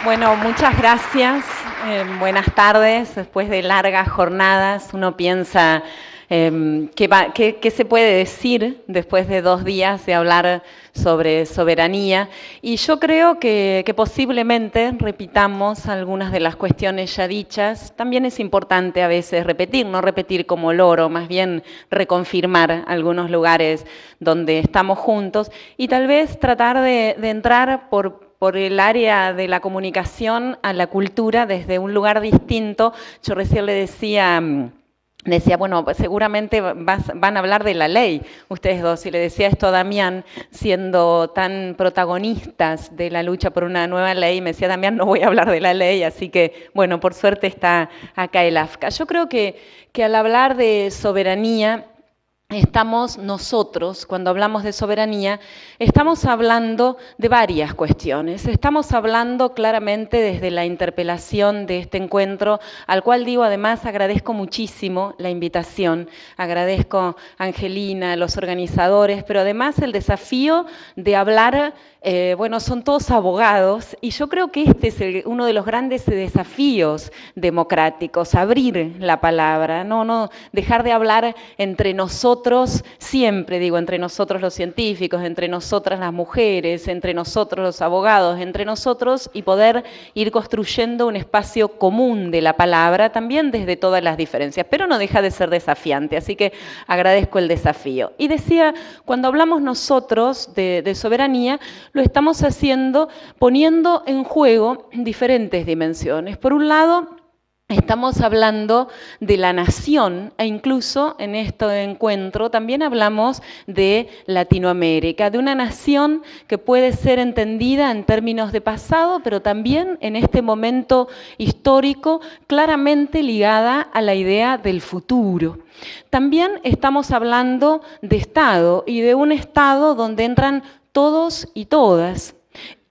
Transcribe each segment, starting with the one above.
Bueno, muchas gracias. Buenas tardes. Después de largas jornadas, uno piensa qué se puede decir después de 2 días de hablar sobre soberanía. Y yo creo que posiblemente repitamos algunas de las cuestiones ya dichas. También es importante a veces repetir, no repetir como loro, más bien reconfirmar algunos lugares donde estamos juntos y tal vez tratar de entrar por el área de la comunicación a la cultura desde un lugar distinto. Yo recién le decía, bueno, pues seguramente van a hablar de la ley, ustedes dos, y le decía esto a Damián, siendo tan protagonistas de la lucha por una nueva ley, me decía, Damián, no voy a hablar de la ley, así que, bueno, por suerte está acá el AFCA. Yo creo que al hablar de soberanía, estamos nosotros, cuando hablamos de soberanía, estamos hablando de varias cuestiones. Estamos hablando claramente desde la interpelación de este encuentro, al cual digo además agradezco muchísimo la invitación, agradezco a Angelina, a los organizadores, pero además el desafío de hablar. Bueno, son todos abogados y yo creo que este es uno de los grandes desafíos democráticos, abrir la palabra, no dejar de hablar entre nosotros, siempre digo, entre nosotros los científicos, entre nosotras las mujeres, entre nosotros los abogados, entre nosotros y poder ir construyendo un espacio común de la palabra, también desde todas las diferencias, pero no deja de ser desafiante, así que agradezco el desafío. Y decía, cuando hablamos nosotros de soberanía, lo estamos haciendo poniendo en juego diferentes dimensiones. Por un lado, estamos hablando de la nación e incluso en este encuentro también hablamos de Latinoamérica, de una nación que puede ser entendida en términos de pasado, pero también en este momento histórico claramente ligada a la idea del futuro. También estamos hablando de Estado y de un Estado donde entran todos y todas.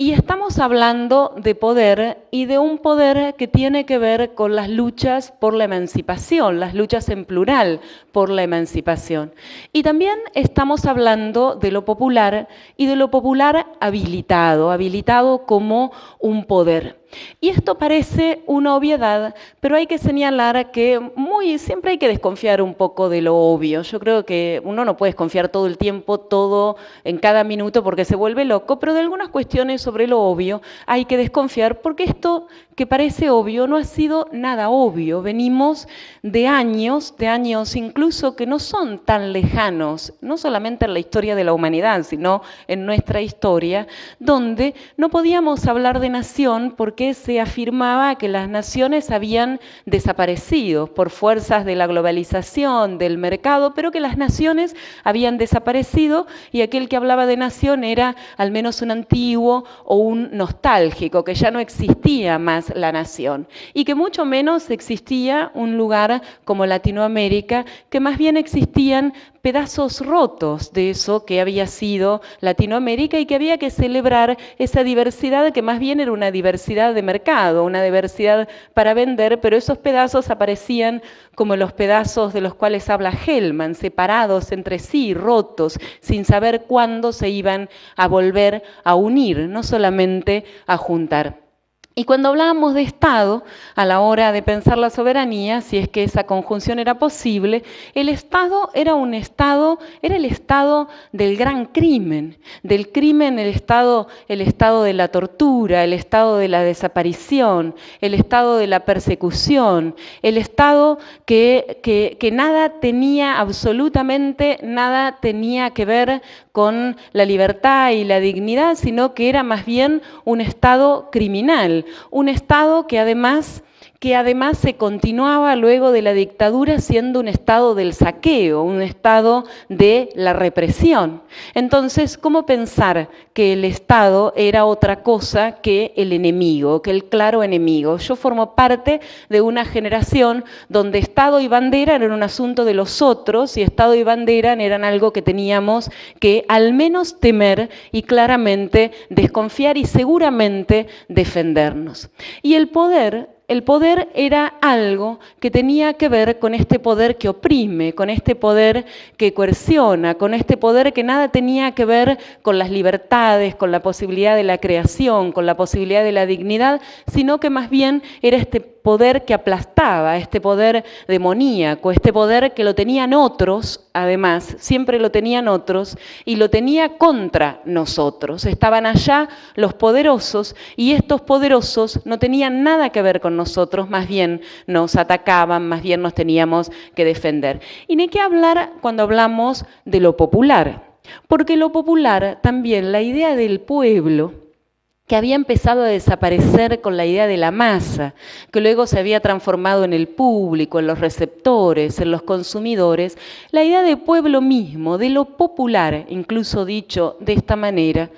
Y estamos hablando de poder y de un poder que tiene que ver con las luchas por la emancipación, las luchas en plural por la emancipación. Y también estamos hablando de lo popular y de lo popular habilitado como un poder. Y esto parece una obviedad, pero hay que señalar que siempre hay que desconfiar un poco de lo obvio. Yo creo que uno no puede desconfiar todo el tiempo, todo en cada minuto porque se vuelve loco, pero de algunas cuestiones sobre lo obvio hay que desconfiar porque esto que parece obvio no ha sido nada obvio. Venimos de años incluso que no son tan lejanos, no solamente en la historia de la humanidad, sino en nuestra historia, donde no podíamos hablar de nación porque se afirmaba que las naciones habían desaparecido por fuerzas de la globalización, del mercado, pero que las naciones habían desaparecido y aquel que hablaba de nación era al menos un antiguo o un nostálgico, que ya no existía más la nación y que mucho menos existía un lugar como Latinoamérica, que más bien existían pedazos rotos de eso que había sido Latinoamérica y que había que celebrar esa diversidad que más bien era una diversidad de mercado, una diversidad para vender, pero esos pedazos aparecían como los pedazos de los cuales habla Hellman, separados entre sí, rotos, sin saber cuándo se iban a volver a unir, no solamente a juntar. Y cuando hablábamos de Estado, a la hora de pensar la soberanía, si es que esa conjunción era posible, el Estado era el Estado del gran crimen, el Estado de la tortura, el Estado de la desaparición, el Estado de la persecución, el Estado que nada tenía, absolutamente nada tenía que ver con la libertad y la dignidad, sino que era más bien un Estado criminal, un Estado que además se continuaba luego de la dictadura siendo un Estado del saqueo, un Estado de la represión. Entonces, ¿cómo pensar que el Estado era otra cosa que el enemigo, que el claro enemigo? Yo formo parte de una generación donde Estado y bandera eran un asunto de los otros y Estado y bandera eran algo que teníamos que al menos temer y claramente desconfiar y seguramente defendernos. Y el poder el poder era algo que tenía que ver con este poder que oprime, con este poder que coerciona, con este poder que nada tenía que ver con las libertades, con la posibilidad de la creación, con la posibilidad de la dignidad, sino que más bien era este poder que aplastaba, este poder demoníaco, este poder que lo tenían otros, además, siempre lo tenían otros, y lo tenía contra nosotros. Estaban allá los poderosos, y estos poderosos no tenían nada que ver con nosotros, más bien nos atacaban, más bien nos teníamos que defender. Y ni qué hablar cuando hablamos de lo popular, porque lo popular también, la idea del pueblo, que había empezado a desaparecer con la idea de la masa, que luego se había transformado en el público, en los receptores, en los consumidores, la idea de pueblo mismo, de lo popular, incluso dicho de esta manera,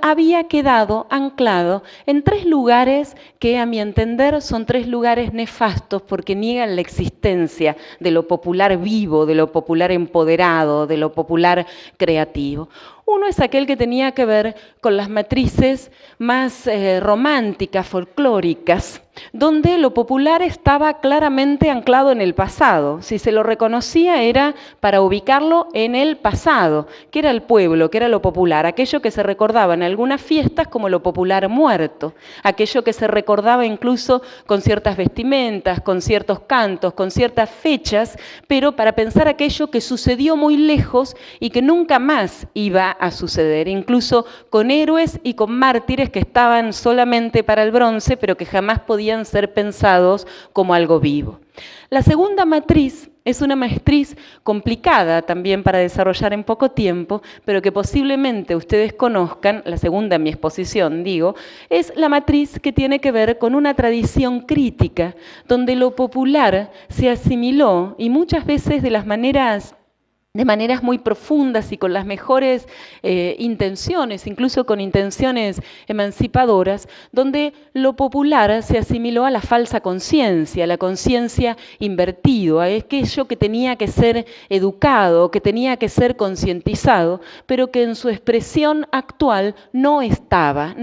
había quedado anclado en tres lugares que, a mi entender, son tres lugares nefastos porque niegan la existencia de lo popular vivo, de lo popular empoderado, de lo popular creativo. Uno es aquel que tenía que ver con las matrices más románticas, folclóricas, donde lo popular estaba claramente anclado en el pasado. Si se lo reconocía era para ubicarlo en el pasado, que era el pueblo, que era lo popular, aquello que se recordaba en algunas fiestas como lo popular muerto, aquello que se recordaba incluso con ciertas vestimentas, con ciertos cantos, con ciertas fechas, pero para pensar aquello que sucedió muy lejos y que nunca más iba a suceder, incluso con héroes y con mártires que estaban solamente para el bronce, pero que jamás podían ser pensados como algo vivo. La segunda matriz es una matriz complicada también para desarrollar en poco tiempo, pero que posiblemente ustedes conozcan, la segunda en mi exposición, digo, es la matriz que tiene que ver con una tradición crítica, donde lo popular se asimiló y muchas veces de maneras muy profundas y con las mejores intenciones, incluso con intenciones emancipadoras, donde lo popular se asimiló a la falsa conciencia, a la conciencia invertido, a aquello que tenía que ser educado, que tenía que ser concientizado, pero que en su expresión actual no estaba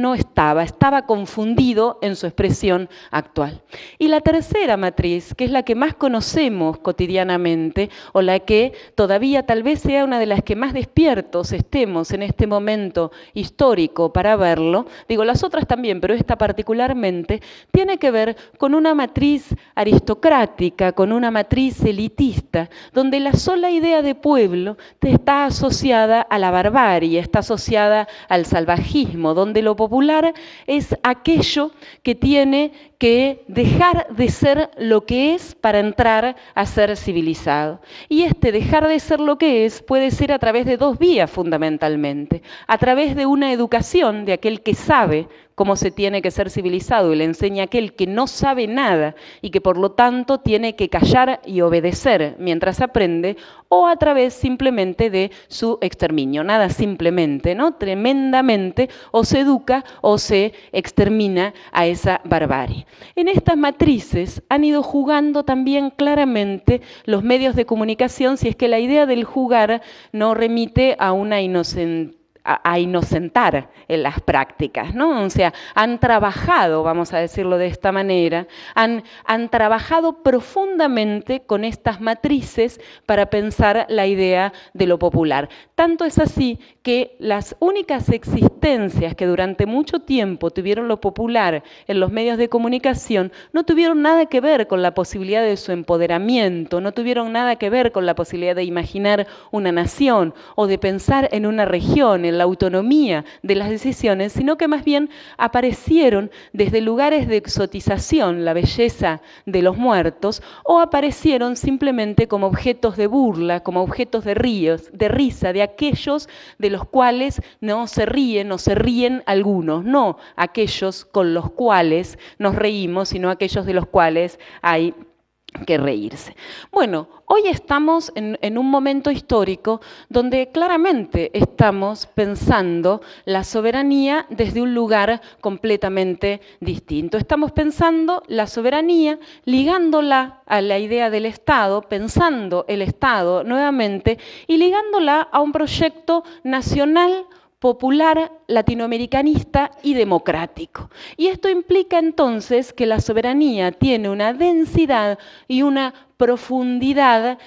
confundido en su expresión actual. Y la tercera matriz, que es la que más conocemos cotidianamente, o la que todavía tal vez sea una de las que más despiertos estemos en este momento histórico para verlo, digo las otras también, pero esta particularmente, tiene que ver con una matriz aristocrática, con una matriz elitista, donde la sola idea de pueblo está asociada a la barbarie, está asociada al salvajismo, donde lo popular es aquello que tiene que dejar de ser lo que es para entrar a ser civilizado. Y este dejar de ser lo que es puede ser a través de dos vías fundamentalmente. A través de una educación de aquel que sabe cómo se tiene que ser civilizado y le enseña a aquel que no sabe nada y que por lo tanto tiene que callar y obedecer mientras aprende, o a través simplemente de su exterminio. Nada simplemente, ¿no? Tremendamente, o se educa o se extermina a esa barbarie. En estas matrices han ido jugando también claramente los medios de comunicación, si es que la idea del jugar no remite a una inocentar en las prácticas, ¿no? O sea, han trabajado, vamos a decirlo de esta manera, han trabajado profundamente con estas matrices para pensar la idea de lo popular. Tanto es así que las únicas existencias que durante mucho tiempo tuvieron lo popular en los medios de comunicación no tuvieron nada que ver con la posibilidad de su empoderamiento, no tuvieron nada que ver con la posibilidad de imaginar una nación o de pensar en una región, en la autonomía de las decisiones, sino que más bien aparecieron desde lugares de exotización, la belleza de los muertos, o aparecieron simplemente como objetos de burla, como objetos de risa, de aquellos de los cuales no se ríen algunos, no aquellos con los cuales nos reímos, sino aquellos de los cuales hay que reírse. Bueno, hoy estamos en un momento histórico donde claramente estamos pensando la soberanía desde un lugar completamente distinto. Estamos pensando la soberanía, ligándola a la idea del Estado, pensando el Estado nuevamente y ligándola a un proyecto nacional, popular, latinoamericanista y democrático. Y esto implica entonces que la soberanía tiene una densidad y una profundidad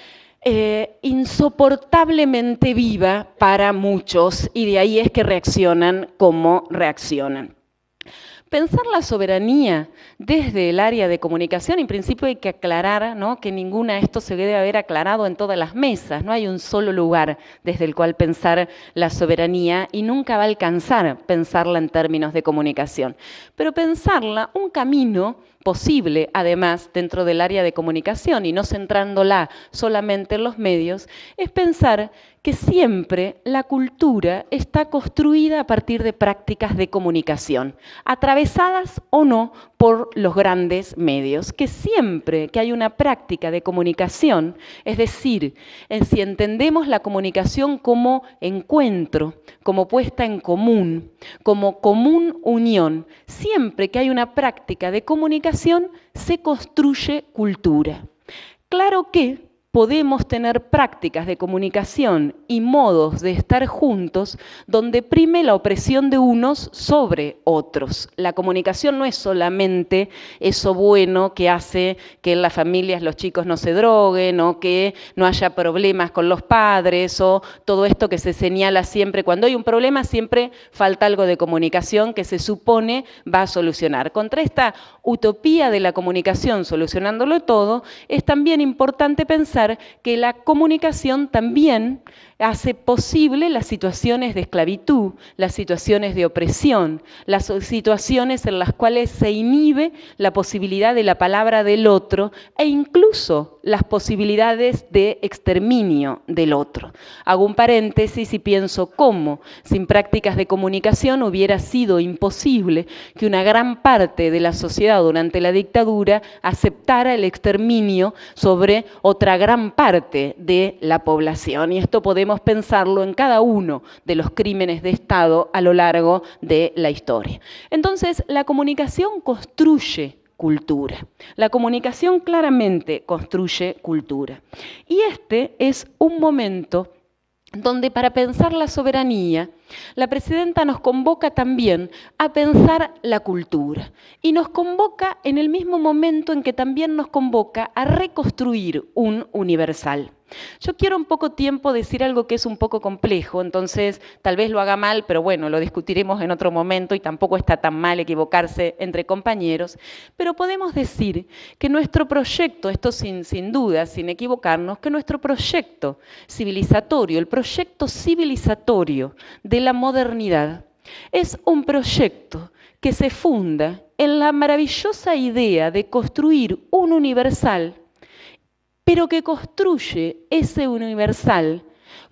insoportablemente viva para muchos, y de ahí es que reaccionan como reaccionan. Pensar la soberanía desde el área de comunicación, en principio hay que aclarar, ¿no?, que ninguna de esto se debe haber aclarado en todas las mesas, no hay un solo lugar desde el cual pensar la soberanía y nunca va a alcanzar pensarla en términos de comunicación. Pero pensarla, un camino posible, además, dentro del área de comunicación y no centrándola solamente en los medios, es pensar que siempre la cultura está construida a partir de prácticas de comunicación, atravesadas o no por los grandes medios, que siempre que hay una práctica de comunicación, es decir, si entendemos la comunicación como encuentro, como puesta en común, como común unión, siempre que hay una práctica de comunicación se construye cultura. Claro que podemos tener prácticas de comunicación y modos de estar juntos donde prime la opresión de unos sobre otros. La comunicación no es solamente eso bueno que hace que en las familias los chicos no se droguen o que no haya problemas con los padres o todo esto que se señala siempre. Cuando hay un problema siempre falta algo de comunicación que se supone va a solucionar. Contra esta utopía de la comunicación solucionándolo todo, es también importante pensar que la comunicación también hace posible las situaciones de esclavitud, las situaciones de opresión, las situaciones en las cuales se inhibe la posibilidad de la palabra del otro e incluso las posibilidades de exterminio del otro. Hago un paréntesis y pienso cómo, sin prácticas de comunicación, hubiera sido imposible que una gran parte de la sociedad durante la dictadura aceptara el exterminio sobre otra gran parte de la población. Y esto podemos pensarlo en cada uno de los crímenes de Estado a lo largo de la historia. Entonces, la comunicación construye cultura. La comunicación claramente construye cultura. Y este es un momento donde para pensar la soberanía, la presidenta nos convoca también a pensar la cultura y nos convoca en el mismo momento en que también nos convoca a reconstruir un universal. Yo quiero en poco tiempo decir algo que es un poco complejo, entonces tal vez lo haga mal, pero bueno, lo discutiremos en otro momento y tampoco está tan mal equivocarse entre compañeros, pero podemos decir que nuestro proyecto, esto sin duda, sin equivocarnos, que nuestro proyecto civilizatorio, el proyecto civilizatorio de la modernidad, es un proyecto que se funda en la maravillosa idea de construir un universal, pero que construye ese universal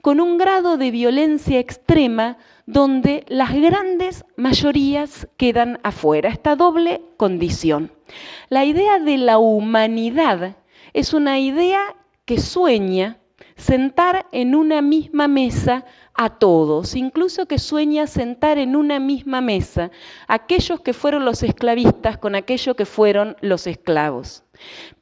con un grado de violencia extrema donde las grandes mayorías quedan afuera. Esta doble condición. La idea de la humanidad es una idea que sueña sentar en una misma mesa a todos, incluso que sueña sentar en una misma mesa aquellos que fueron los esclavistas con aquellos que fueron los esclavos,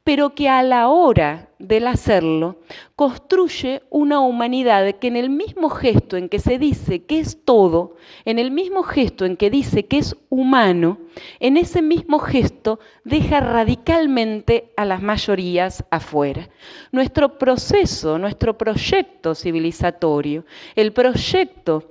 pero que a la hora del hacerlo construye una humanidad que en el mismo gesto en que se dice que es todo, en el mismo gesto en que dice que es humano, en ese mismo gesto deja radicalmente a las mayorías afuera. Nuestro proceso, nuestro proyecto civilizatorio, el proyecto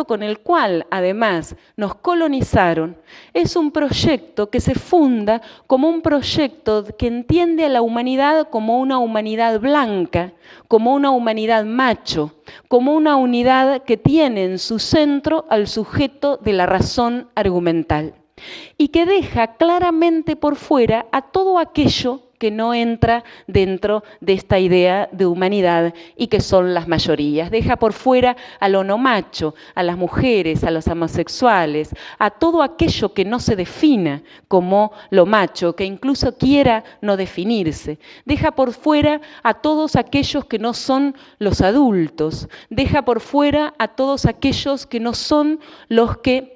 con el cual además nos colonizaron, es un proyecto que se funda como un proyecto que entiende a la humanidad como una humanidad blanca, como una humanidad macho, como una unidad que tiene en su centro al sujeto de la razón argumental y que deja claramente por fuera a todo aquello que no entra dentro de esta idea de humanidad y que son las mayorías. Deja por fuera a lo no macho, a las mujeres, a los homosexuales, a todo aquello que no se defina como lo macho, que incluso quiera no definirse. Deja por fuera a todos aquellos que no son los adultos. Deja por fuera a todos aquellos que no son los que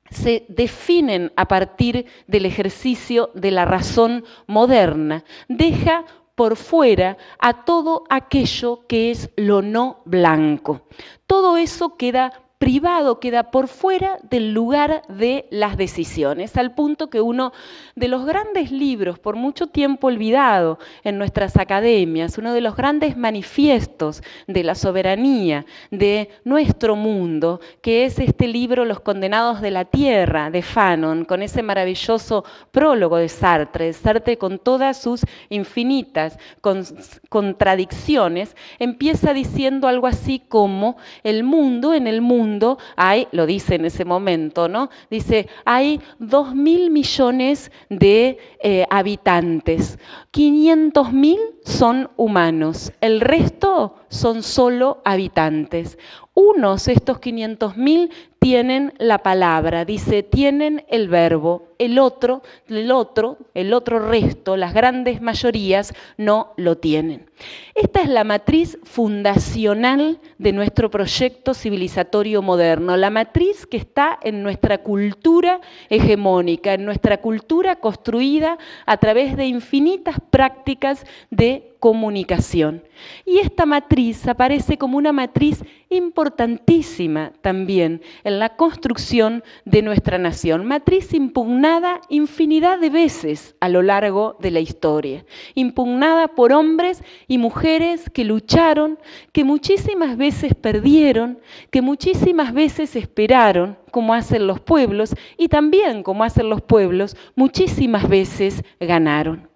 se definen a partir del ejercicio de la razón moderna. Deja por fuera a todo aquello que es lo no blanco. Todo eso queda privado queda por fuera del lugar de las decisiones, al punto que uno de los grandes libros, por mucho tiempo olvidado en nuestras academias, uno de los grandes manifiestos de la soberanía de nuestro mundo, que es este libro Los condenados de la tierra, de Fanon, con ese maravilloso prólogo de Sartre con todas sus infinitas contradicciones, empieza diciendo algo así como en el mundo hay, lo dice en ese momento, ¿no? Dice, hay 2.000 millones de habitantes, 500.000 son humanos, el resto son solo habitantes. Unos, estos 500.000, tienen la palabra, dice, tienen el verbo. El otro resto, las grandes mayorías, no lo tienen. Esta es la matriz fundacional de nuestro proyecto civilizatorio moderno, la matriz que está en nuestra cultura hegemónica, en nuestra cultura construida a través de infinitas prácticas de comunicación. Y esta matriz aparece como una matriz importantísima también en la construcción de nuestra nación, matriz impugnada infinidad de veces a lo largo de la historia, impugnada por hombres y mujeres que lucharon, que muchísimas veces perdieron, que muchísimas veces esperaron, como hacen los pueblos, y también, como hacen los pueblos, muchísimas veces ganaron.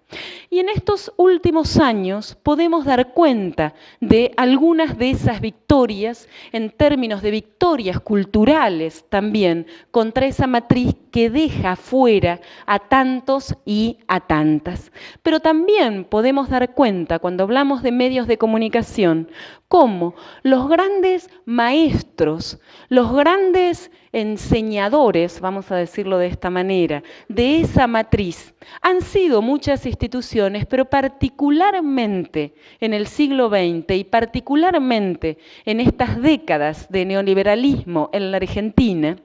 Y en estos últimos años podemos dar cuenta de algunas de esas victorias, en términos de victorias culturales también, contra esa matriz que deja fuera a tantos y a tantas. Pero también podemos dar cuenta, cuando hablamos de medios de comunicación, cómo los grandes maestros, los grandes enseñadores, vamos a decirlo de esta manera, de esa matriz, han sido muchas instituciones, pero particularmente en el siglo XX y particularmente en estas décadas de neoliberalismo en la Argentina,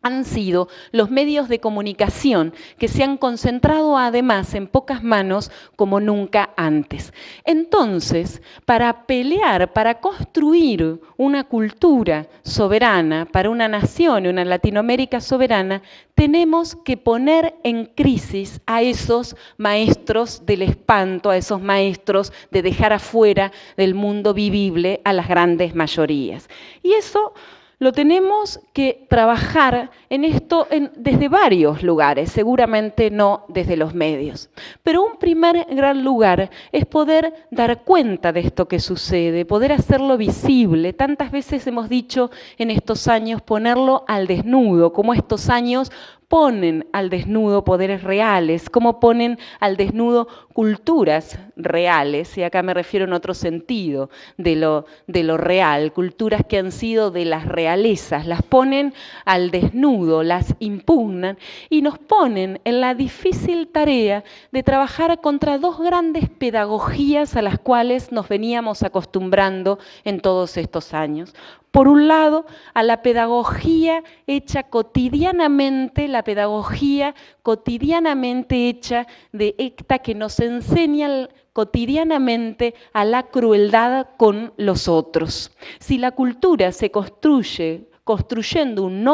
han sido los medios de comunicación que se han concentrado además en pocas manos como nunca antes. Entonces, para pelear, para construir una cultura soberana, para una nación, una Latinoamérica soberana, tenemos que poner en crisis a esos maestros del espanto, a esos maestros de dejar afuera del mundo vivible a las grandes mayorías. Y eso lo tenemos que trabajar en esto desde varios lugares, seguramente no desde los medios. Pero un primer gran lugar es poder dar cuenta de esto que sucede, poder hacerlo visible. Tantas veces hemos dicho en estos años ponerlo al desnudo, como estos años ponen al desnudo poderes reales, como ponen al desnudo culturas reales, y acá me refiero en otro sentido de lo real, culturas que han sido de las realezas, las ponen al desnudo, las impugnan y nos ponen en la difícil tarea de trabajar contra dos grandes pedagogías a las cuales nos veníamos acostumbrando en todos estos años. Por un lado, a la pedagogía hecha cotidianamente, la pedagogía cotidianamente hecha de esta que nos enseña cotidianamente a la crueldad con los otros. Si la cultura se construye construyendo un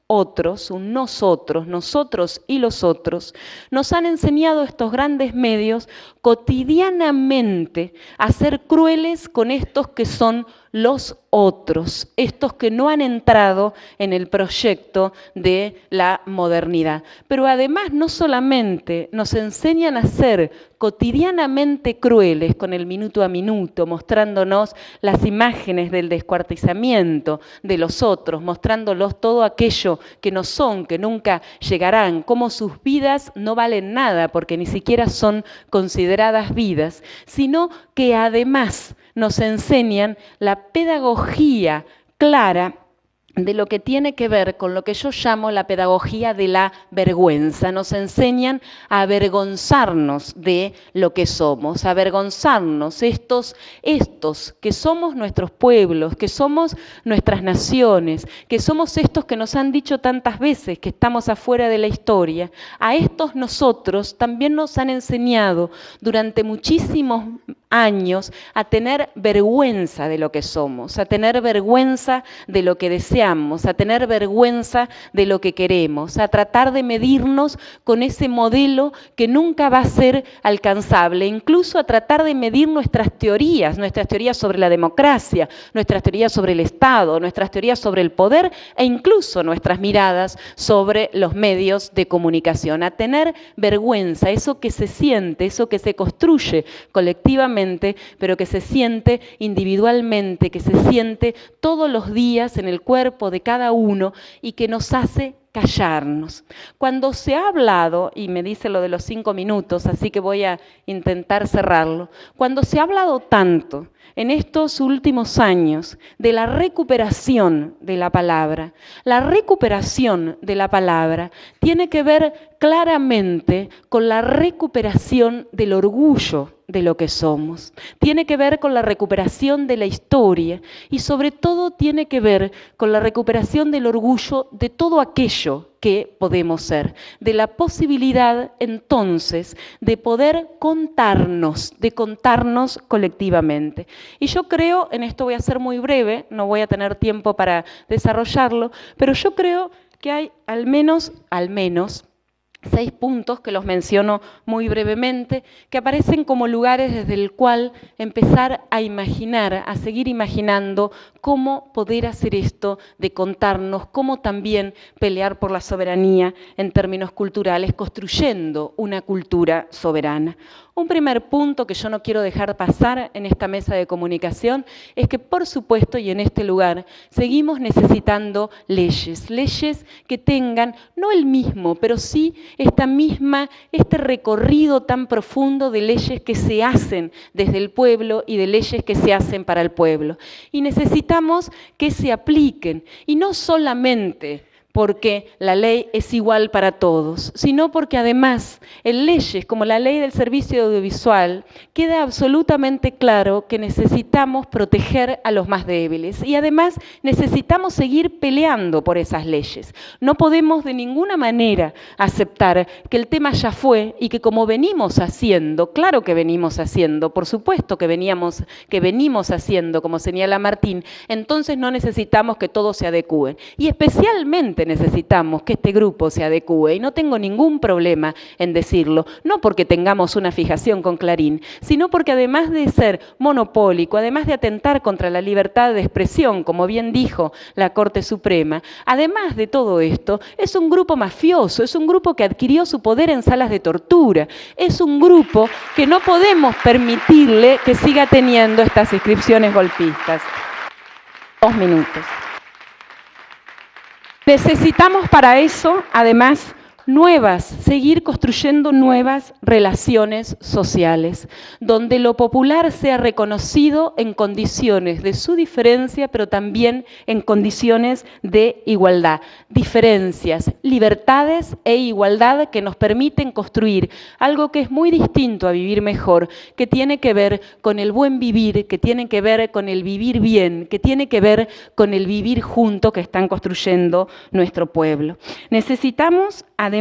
otros, un nosotros, nosotros y los otros, nos han enseñado estos grandes medios cotidianamente a ser crueles con estos que son los otros, estos que no han entrado en el proyecto de la modernidad. Pero además no solamente nos enseñan a ser cotidianamente crueles con el minuto a minuto, mostrándonos las imágenes del descuartizamiento de los otros, mostrándolos todo aquello que no son, que nunca llegarán, cómo sus vidas no valen nada porque ni siquiera son consideradas vidas, sino que además nos enseñan la pedagogía clara de lo que tiene que ver con lo que yo llamo la pedagogía de la vergüenza. Nos enseñan a avergonzarnos de lo que somos, a avergonzarnos estos que somos nuestros pueblos, que somos nuestras naciones, que somos estos que nos han dicho tantas veces que estamos afuera de la historia. A estos nosotros también nos han enseñado durante muchísimos años a tener vergüenza de lo que somos, a tener vergüenza de lo que deseamos, a tener vergüenza de lo que queremos, a tratar de medirnos con ese modelo que nunca va a ser alcanzable, incluso a tratar de medir nuestras teorías sobre la democracia, nuestras teorías sobre el Estado, nuestras teorías sobre el poder e incluso nuestras miradas sobre los medios de comunicación, a tener vergüenza, eso que se siente, eso que se construye colectivamente, pero que se siente individualmente, que se siente todos los días en el cuerpo de cada uno y que nos hace callarnos. Cuando se ha hablado, y me dice lo de los 5 minutos, así que voy a intentar cerrarlo, cuando se ha hablado tanto en estos últimos años de la recuperación de la palabra tiene que ver claramente con la recuperación del orgullo de lo que somos. Tiene que ver con la recuperación de la historia y sobre todo tiene que ver con la recuperación del orgullo de todo aquello que podemos ser, de la posibilidad entonces de poder contarnos, de contarnos colectivamente. Y yo creo, en esto voy a ser muy breve, no voy a tener tiempo para desarrollarlo, pero yo creo que hay al menos 6 puntos que los menciono muy brevemente, que aparecen como lugares desde el cual empezar a imaginar, a seguir imaginando cómo poder hacer esto de contarnos, cómo también pelear por la soberanía en términos culturales, construyendo una cultura soberana. Un primer punto que yo no quiero dejar pasar en esta mesa de comunicación es que, por supuesto, y en este lugar, seguimos necesitando leyes que tengan, no el mismo, pero sí este recorrido tan profundo de leyes que se hacen desde el pueblo y de leyes que se hacen para el pueblo. Y necesitamos que se apliquen, y no solamente porque la ley es igual para todos, sino porque además en leyes como la ley del servicio audiovisual queda absolutamente claro que necesitamos proteger a los más débiles y además necesitamos seguir peleando por esas leyes. No podemos de ninguna manera aceptar que el tema ya fue y que como venimos haciendo, claro que venimos haciendo, por supuesto que venimos haciendo, como señala Martín, entonces no necesitamos que todos se adecúen. Y especialmente necesitamos que este grupo se adecúe, y no tengo ningún problema en decirlo, no porque tengamos una fijación con Clarín, sino porque además de ser monopólico, además de atentar contra la libertad de expresión, como bien dijo la Corte Suprema, además de todo esto, es un grupo mafioso, es un grupo que adquirió su poder en salas de tortura, es un grupo que no podemos permitirle que siga teniendo estas inscripciones golpistas. 2 minutos. Necesitamos para eso, además, seguir construyendo nuevas relaciones sociales, donde lo popular sea reconocido en condiciones de su diferencia, pero también en condiciones de igualdad. Diferencias, libertades e igualdad que nos permiten construir algo que es muy distinto a vivir mejor, que tiene que ver con el buen vivir, que tiene que ver con el vivir bien, que tiene que ver con el vivir junto que están construyendo nuestro pueblo. Necesitamos, además,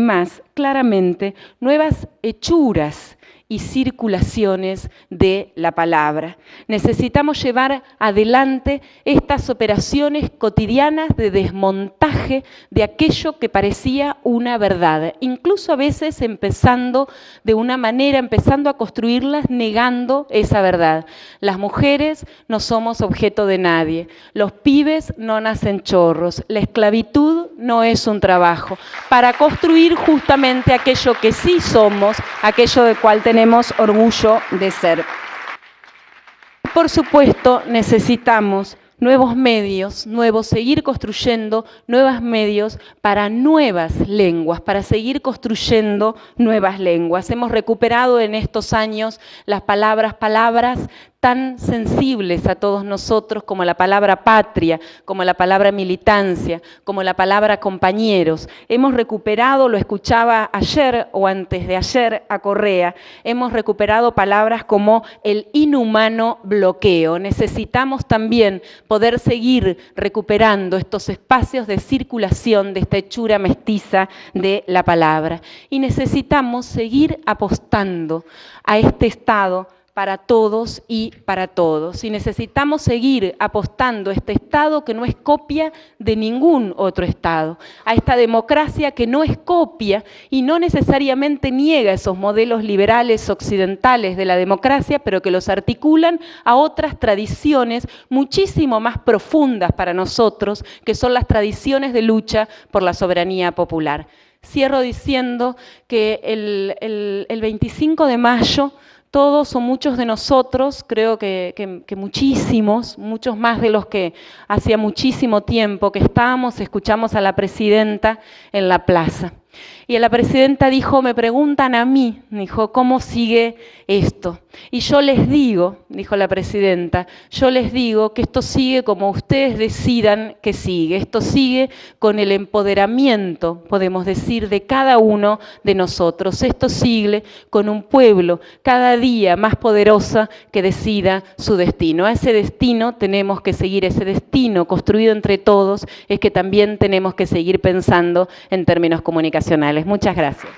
claramente, nuevas hechuras y circulaciones de la palabra. Necesitamos llevar adelante estas operaciones cotidianas de desmontaje de aquello que parecía una verdad, incluso a veces empezando a construirlas negando esa verdad. Las mujeres no somos objeto de nadie, los pibes no nacen chorros, la esclavitud no es un trabajo, para construir justamente aquello que sí somos, aquello de cual tenemos orgullo de ser. Por supuesto, necesitamos nuevos medios, seguir construyendo nuevos medios para nuevas lenguas, para seguir construyendo nuevas lenguas. Hemos recuperado en estos años las palabras tan sensibles a todos nosotros como la palabra patria, como la palabra militancia, como la palabra compañeros. Hemos recuperado, lo escuchaba ayer o antes de ayer a Correa, hemos recuperado palabras como el inhumano bloqueo. Necesitamos también poder seguir recuperando estos espacios de circulación de esta hechura mestiza de la palabra. Y necesitamos seguir apostando a este Estado para todos y para todos. Y necesitamos seguir apostando a este Estado que no es copia de ningún otro Estado, a esta democracia que no es copia y no necesariamente niega esos modelos liberales occidentales de la democracia, pero que los articulan a otras tradiciones muchísimo más profundas para nosotros, que son las tradiciones de lucha por la soberanía popular. Cierro diciendo que el 25 de mayo todos o muchos de nosotros, creo que muchísimos, muchos más de los que hacía muchísimo tiempo que escuchamos a la presidenta en la plaza. Y la presidenta dijo, me preguntan a mí, dijo, ¿cómo sigue esto? Y yo les digo, dijo la presidenta, yo les digo que esto sigue como ustedes decidan que sigue. Esto sigue con el empoderamiento, podemos decir, de cada uno de nosotros. Esto sigue con un pueblo cada día más poderosa que decida su destino. A ese destino tenemos que seguir, ese destino construido entre todos es que también tenemos que seguir pensando en términos comunicacionales. Muchas gracias.